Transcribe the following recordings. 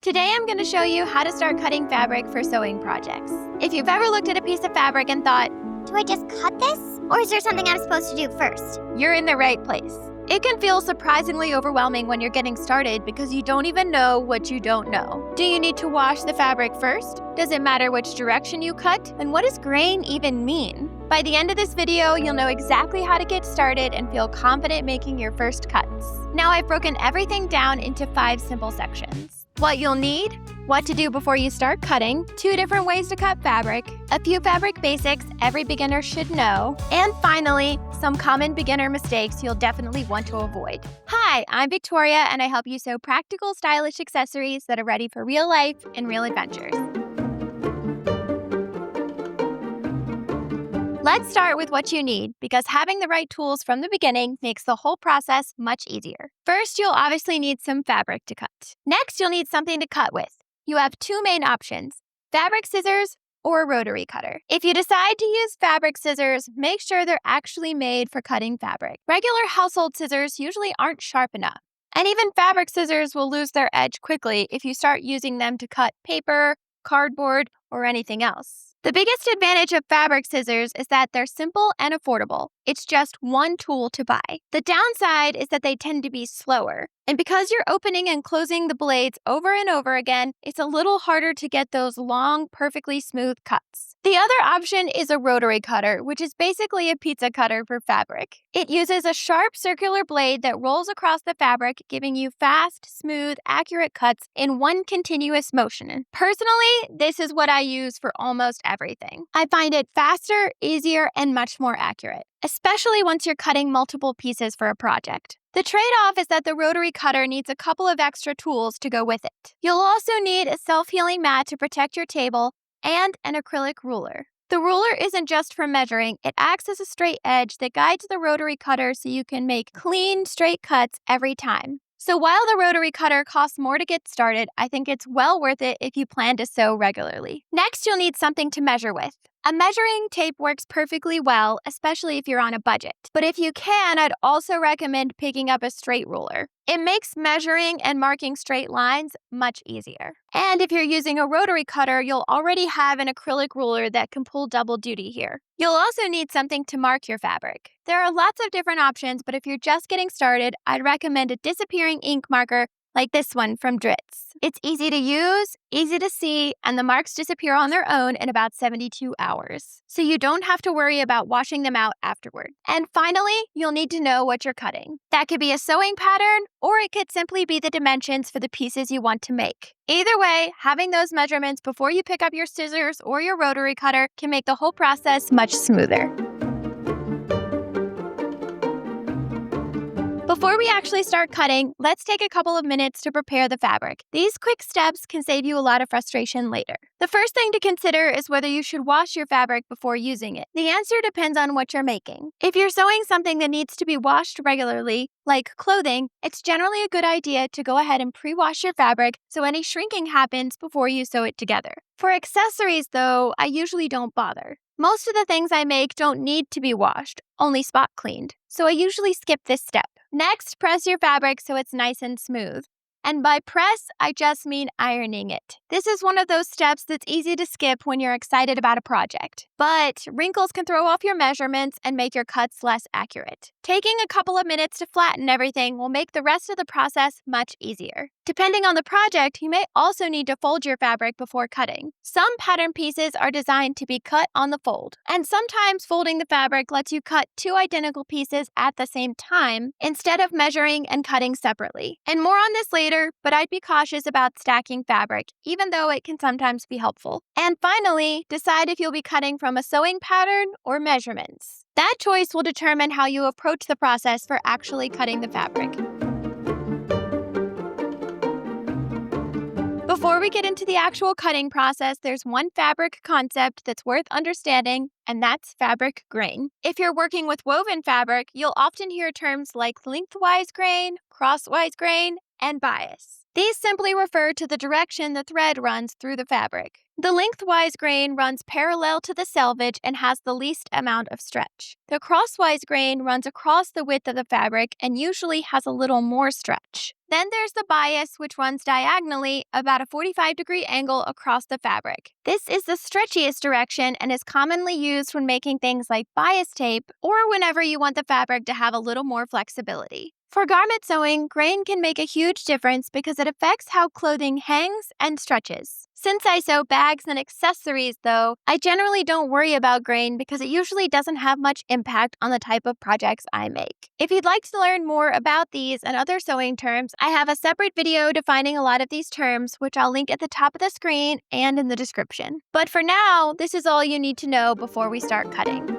Today I'm going to show you how to start cutting fabric for sewing projects. If you've ever looked at a piece of fabric and thought, Do I just cut this? Or is there something I'm supposed to do first? you're in the right place. It can feel surprisingly overwhelming when you're getting started because you don't even know what you don't know. Do you need to wash the fabric first? Does it matter which direction you cut? And what does grain even mean? By the end of this video, you'll know exactly how to get started and feel confident making your first cuts. Now I've broken everything down into 5 simple sections. What you'll need, what to do before you start cutting, 2 different ways to cut fabric, a few fabric basics every beginner should know, and finally, some common beginner mistakes you'll definitely want to avoid. Hi, I'm Victoria, and I help you sew practical, stylish accessories that are ready for real life and real adventures. Let's start with what you need, because having the right tools from the beginning makes the whole process much easier. First, you'll obviously need some fabric to cut. Next, you'll need something to cut with. You have 2 main options, fabric scissors or a rotary cutter. If you decide to use fabric scissors, make sure they're actually made for cutting fabric. Regular household scissors usually aren't sharp enough. And even fabric scissors will lose their edge quickly if you start using them to cut paper, cardboard, or anything else. The biggest advantage of fabric scissors is that they're simple and affordable. It's just one tool to buy. The downside is that they tend to be slower. And because you're opening and closing the blades over and over again, it's a little harder to get those long, perfectly smooth cuts. The other option is a rotary cutter, which is basically a pizza cutter for fabric. It uses a sharp circular blade that rolls across the fabric, giving you fast, smooth, accurate cuts in one continuous motion. Personally, this is what I use for almost everything. I find it faster, easier, and much more accurate, especially once you're cutting multiple pieces for a project. The trade-off is that the rotary cutter needs a couple of extra tools to go with it. You'll also need a self-healing mat to protect your table and an acrylic ruler. The ruler isn't just for measuring, it acts as a straight edge that guides the rotary cutter so you can make clean, straight cuts every time. So while the rotary cutter costs more to get started, I think it's well worth it if you plan to sew regularly. Next, you'll need something to measure with. A measuring tape works perfectly well, especially if you're on a budget. But if you can, I'd also recommend picking up a straight ruler. It makes measuring and marking straight lines much easier. And if you're using a rotary cutter, you'll already have an acrylic ruler that can pull double duty here. You'll also need something to mark your fabric. There are lots of different options, but if you're just getting started, I'd recommend a disappearing ink marker like this one from Dritz. It's easy to use, easy to see, and the marks disappear on their own in about 72 hours. So you don't have to worry about washing them out afterward. And finally, you'll need to know what you're cutting. That could be a sewing pattern, or it could simply be the dimensions for the pieces you want to make. Either way, having those measurements before you pick up your scissors or your rotary cutter can make the whole process much smoother. Before we actually start cutting, let's take a couple of minutes to prepare the fabric. These quick steps can save you a lot of frustration later. The first thing to consider is whether you should wash your fabric before using it. The answer depends on what you're making. If you're sewing something that needs to be washed regularly, like clothing, it's generally a good idea to go ahead and pre-wash your fabric so any shrinking happens before you sew it together. For accessories, though, I usually don't bother. Most of the things I make don't need to be washed, only spot cleaned, so I usually skip this step. Next, press your fabric so it's nice and smooth. And by press, I just mean ironing it. This is one of those steps that's easy to skip when you're excited about a project. But wrinkles can throw off your measurements and make your cuts less accurate. Taking a couple of minutes to flatten everything will make the rest of the process much easier. Depending on the project, you may also need to fold your fabric before cutting. Some pattern pieces are designed to be cut on the fold, and sometimes folding the fabric lets you cut 2 identical pieces at the same time instead of measuring and cutting separately. And more on this later, but I'd be cautious about stacking fabric, even though it can sometimes be helpful. And finally, decide if you'll be cutting from a sewing pattern or measurements. That choice will determine how you approach the process for actually cutting the fabric. Before we get into the actual cutting process, there's one fabric concept that's worth understanding, and that's fabric grain. If you're working with woven fabric, you'll often hear terms like lengthwise grain, crosswise grain, and bias. These simply refer to the direction the thread runs through the fabric. The lengthwise grain runs parallel to the selvage and has the least amount of stretch. The crosswise grain runs across the width of the fabric and usually has a little more stretch. Then there's the bias, which runs diagonally about a 45-degree angle across the fabric. This is the stretchiest direction and is commonly used when making things like bias tape or whenever you want the fabric to have a little more flexibility. For garment sewing, grain can make a huge difference because it affects how clothing hangs and stretches. Since I sew bags and accessories, though, I generally don't worry about grain because it usually doesn't have much impact on the type of projects I make. If you'd like to learn more about these and other sewing terms, I have a separate video defining a lot of these terms, which I'll link at the top of the screen and in the description. But for now, this is all you need to know before we start cutting.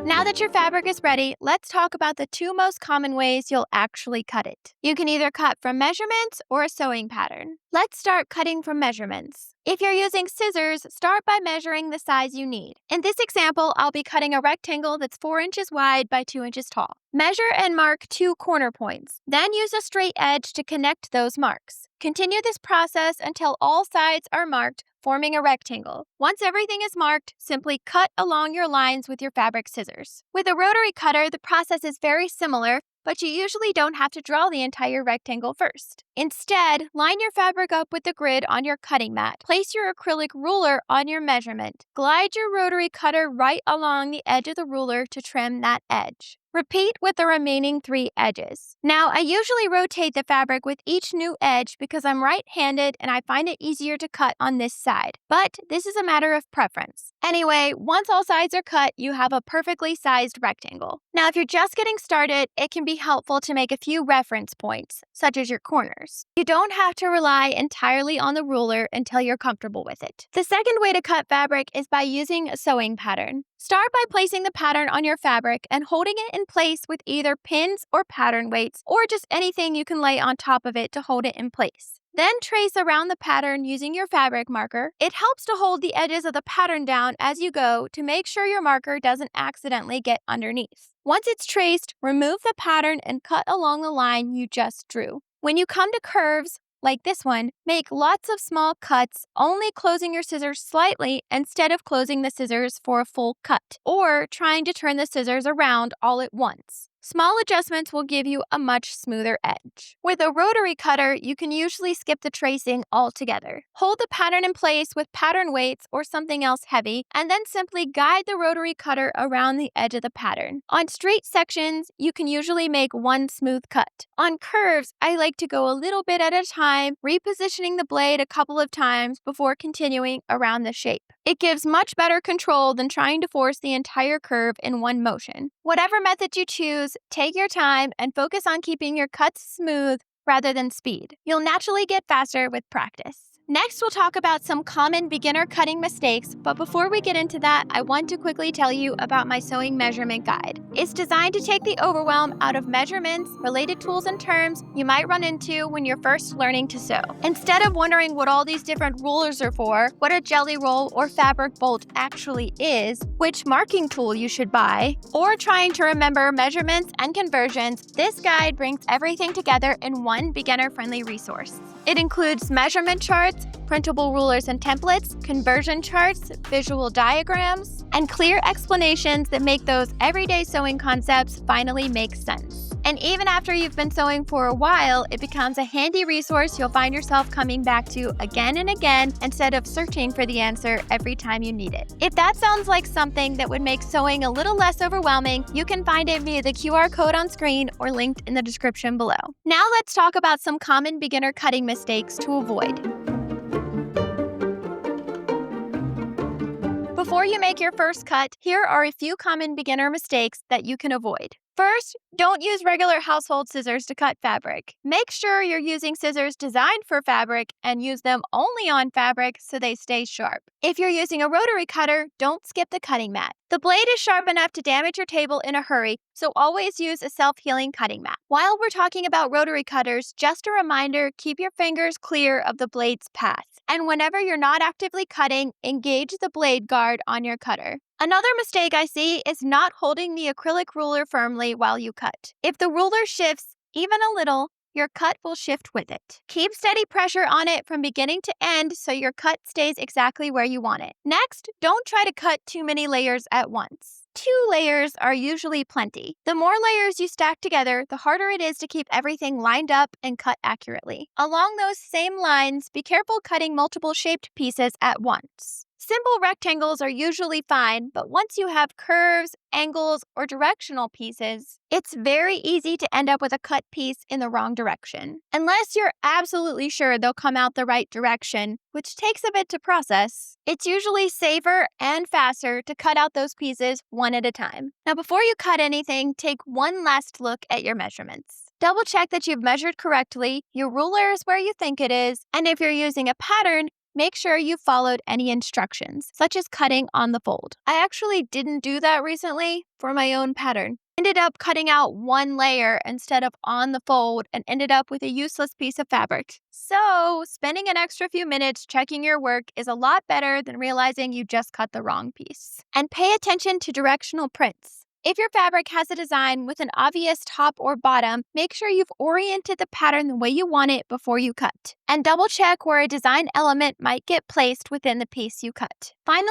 Now that your fabric is ready, let's talk about the two most common ways you'll actually cut it. You can either cut from measurements or a sewing pattern. Let's start cutting from measurements. If you're using scissors, start by measuring the size you need. In this example, I'll be cutting a rectangle that's 4 inches wide by 2 inches tall. Measure and mark 2 corner points. Then use a straight edge to connect those marks. Continue this process until all sides are marked, forming a rectangle. Once everything is marked, simply cut along your lines with your fabric scissors. With a rotary cutter, the process is very similar, but you usually don't have to draw the entire rectangle first. Instead, line your fabric up with the grid on your cutting mat. Place your acrylic ruler on your measurement. Glide your rotary cutter right along the edge of the ruler to trim that edge. Repeat with the remaining 3 edges. Now, I usually rotate the fabric with each new edge because I'm right-handed and I find it easier to cut on this side. But this is a matter of preference. Anyway, once all sides are cut, you have a perfectly sized rectangle. Now, if you're just getting started, it can be helpful to make a few reference points, such as your corners. You don't have to rely entirely on the ruler until you're comfortable with it. The second way to cut fabric is by using a sewing pattern. Start by placing the pattern on your fabric and holding it in place with either pins or pattern weights, or just anything you can lay on top of it to hold it in place. Then trace around the pattern using your fabric marker. It helps to hold the edges of the pattern down as you go to make sure your marker doesn't accidentally get underneath. Once it's traced, remove the pattern and cut along the line you just drew. When you come to curves, like this one, make lots of small cuts, only closing your scissors slightly instead of closing the scissors for a full cut, or trying to turn the scissors around all at once. Small adjustments will give you a much smoother edge. With a rotary cutter, you can usually skip the tracing altogether. Hold the pattern in place with pattern weights or something else heavy, and then simply guide the rotary cutter around the edge of the pattern. On straight sections, you can usually make one smooth cut. On curves, I like to go a little bit at a time, repositioning the blade a couple of times before continuing around the shape. It gives much better control than trying to force the entire curve in one motion. Whatever method you choose, take your time and focus on keeping your cuts smooth rather than speed. You'll naturally get faster with practice. Next, we'll talk about some common beginner cutting mistakes, but before we get into that, I want to quickly tell you about my sewing measurement guide. It's designed to take the overwhelm out of measurements, related tools, and terms you might run into when you're first learning to sew. Instead of wondering what all these different rulers are for, what a jelly roll or fabric bolt actually is, which marking tool you should buy, or trying to remember measurements and conversions, this guide brings everything together in one beginner-friendly resource. It includes measurement charts, printable rulers and templates, conversion charts, visual diagrams, and clear explanations that make those everyday sewing concepts finally make sense. And even after you've been sewing for a while, it becomes a handy resource you'll find yourself coming back to again and again instead of searching for the answer every time you need it. If that sounds like something that would make sewing a little less overwhelming, you can find it via the QR code on screen or linked in the description below. Now let's talk about some common beginner cutting mistakes to avoid. Before you make your first cut, here are a few common beginner mistakes that you can avoid. First, don't use regular household scissors to cut fabric. Make sure you're using scissors designed for fabric and use them only on fabric so they stay sharp. If you're using a rotary cutter, don't skip the cutting mat. The blade is sharp enough to damage your table in a hurry, so always use a self-healing cutting mat. While we're talking about rotary cutters, just a reminder, keep your fingers clear of the blade's path. And whenever you're not actively cutting, engage the blade guard on your cutter. Another mistake I see is not holding the acrylic ruler firmly while you cut. If the ruler shifts, even a little, your cut will shift with it. Keep steady pressure on it from beginning to end so your cut stays exactly where you want it. Next, don't try to cut too many layers at once. 2 layers are usually plenty. The more layers you stack together, the harder it is to keep everything lined up and cut accurately. Along those same lines, be careful cutting multiple shaped pieces at once. Simple rectangles are usually fine, but once you have curves, angles, or directional pieces, it's very easy to end up with a cut piece in the wrong direction. Unless you're absolutely sure they'll come out the right direction, which takes a bit to process, it's usually safer and faster to cut out those pieces one at a time. Now, before you cut anything, take one last look at your measurements. Double check that you've measured correctly, your ruler is where you think it is, and if you're using a pattern, make sure you followed any instructions, such as cutting on the fold. I actually didn't do that recently for my own pattern. Ended up cutting out one layer instead of on the fold and ended up with a useless piece of fabric. So, spending an extra few minutes checking your work is a lot better than realizing you just cut the wrong piece. And pay attention to directional prints. If your fabric has a design with an obvious top or bottom, make sure you've oriented the pattern the way you want it before you cut. And double check where a design element might get placed within the piece you cut. Finally,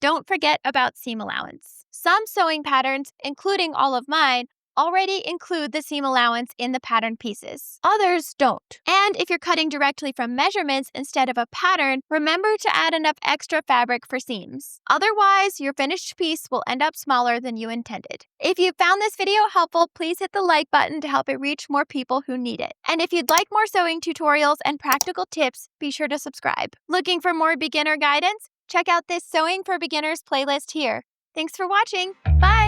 don't forget about seam allowance. Some sewing patterns, including all of mine, already include the seam allowance in the pattern pieces. Others don't. And if you're cutting directly from measurements instead of a pattern, remember to add enough extra fabric for seams. Otherwise, your finished piece will end up smaller than you intended. If you found this video helpful, please hit the like button to help it reach more people who need it. And if you'd like more sewing tutorials and practical tips, be sure to subscribe. Looking for more beginner guidance? Check out this Sewing for Beginners playlist here. Thanks for watching. Bye!